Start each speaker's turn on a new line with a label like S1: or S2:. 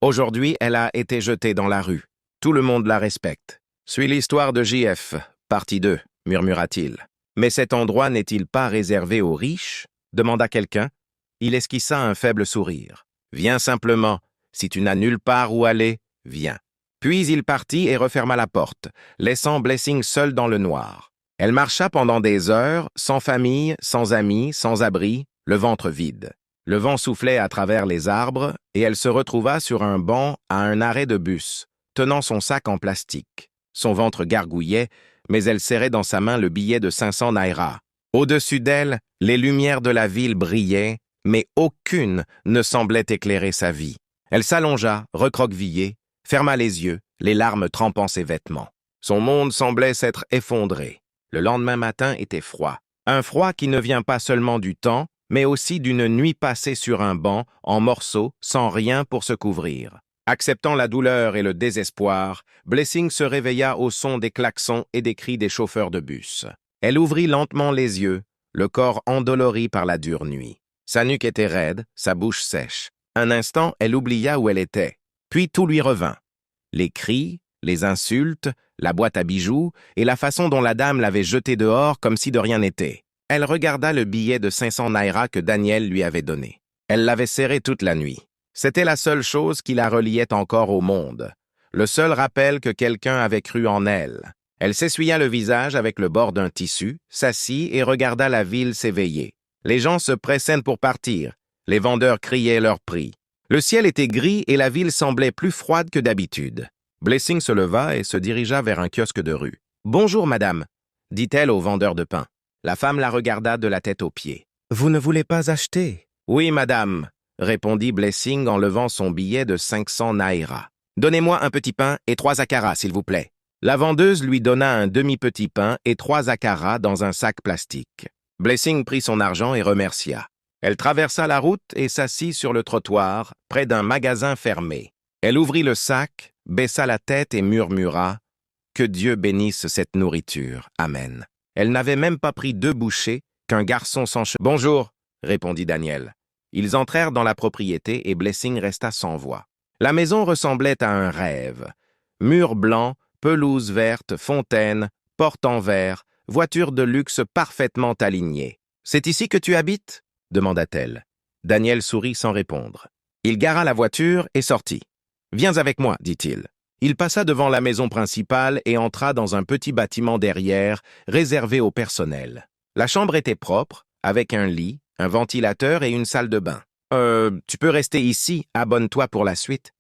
S1: Aujourd'hui, elle a été jetée dans la rue. Tout le monde la respecte. Suis l'histoire de JF, partie 2, murmura-t-il. Mais cet endroit n'est-il pas réservé aux riches? Demanda quelqu'un. Il esquissa un faible sourire. Viens simplement. Si tu n'as nulle part où aller, viens. Puis il partit et referma la porte, laissant Blessing seule dans le noir. Elle marcha pendant des heures, sans famille, sans amis, sans abri, le ventre vide. Le vent soufflait à travers les arbres et elle se retrouva sur un banc à un arrêt de bus, tenant son sac en plastique. Son ventre gargouillait, mais elle serrait dans sa main le billet de 500 naira. Au-dessus d'elle, les lumières de la ville brillaient, mais aucune ne semblait éclairer sa vie. Elle s'allongea, recroquevillée, ferma les yeux, les larmes trempant ses vêtements. Son monde semblait s'être effondré. Le lendemain matin était froid. Un froid qui ne vient pas seulement du temps, mais aussi d'une nuit passée sur un banc, en morceaux, sans rien pour se couvrir. Acceptant la douleur et le désespoir, Blessing se réveilla au son des klaxons et des cris des chauffeurs de bus. Elle ouvrit lentement les yeux, le corps endolori par la dure nuit. Sa nuque était raide, sa bouche sèche. Un instant, elle oublia où elle était. Puis tout lui revint. Les cris, les insultes, la boîte à bijoux et la façon dont la dame l'avait jetée dehors comme si de rien n'était. Elle regarda le billet de 500 naira que Daniel lui avait donné. Elle l'avait serré toute la nuit. C'était la seule chose qui la reliait encore au monde. Le seul rappel que quelqu'un avait cru en elle. Elle s'essuya le visage avec le bord d'un tissu, s'assit et regarda la ville s'éveiller. Les gens se pressaient pour partir. Les vendeurs criaient leur prix. Le ciel était gris et la ville semblait plus froide que d'habitude. Blessing se leva et se dirigea vers un kiosque de rue. « Bonjour, madame », dit-elle au vendeur de pain. La femme la regarda de la tête aux pieds. « Vous ne voulez pas acheter ?»« Oui, madame », répondit Blessing en levant son billet de 500 naira. « Donnez-moi un petit pain et 3 akaras, s'il vous plaît. » La vendeuse lui donna un demi-petit pain et 3 akaras dans un sac plastique. Blessing prit son argent et remercia. Elle traversa la route et s'assit sur le trottoir, près d'un magasin fermé. Elle ouvrit le sac, baissa la tête et murmura « Que Dieu bénisse cette nourriture. Amen. » Elle n'avait même pas pris 2 bouchées qu'un garçon sans cheveux. « Bonjour », répondit Daniel. Ils entrèrent dans la propriété et Blessing resta sans voix. La maison ressemblait à un rêve. Murs blancs, pelouse verte, fontaine, porte en verre, voiture de luxe parfaitement alignée. « C'est ici que tu habites ?» demanda-t-elle. Daniel sourit sans répondre. Il gara la voiture et sortit. « Viens avec moi, dit-il. » Il passa devant la maison principale et entra dans un petit bâtiment derrière, réservé au personnel. La chambre était propre, avec un lit, un ventilateur et une salle de bain. Tu peux rester ici, abonne-toi pour la suite. »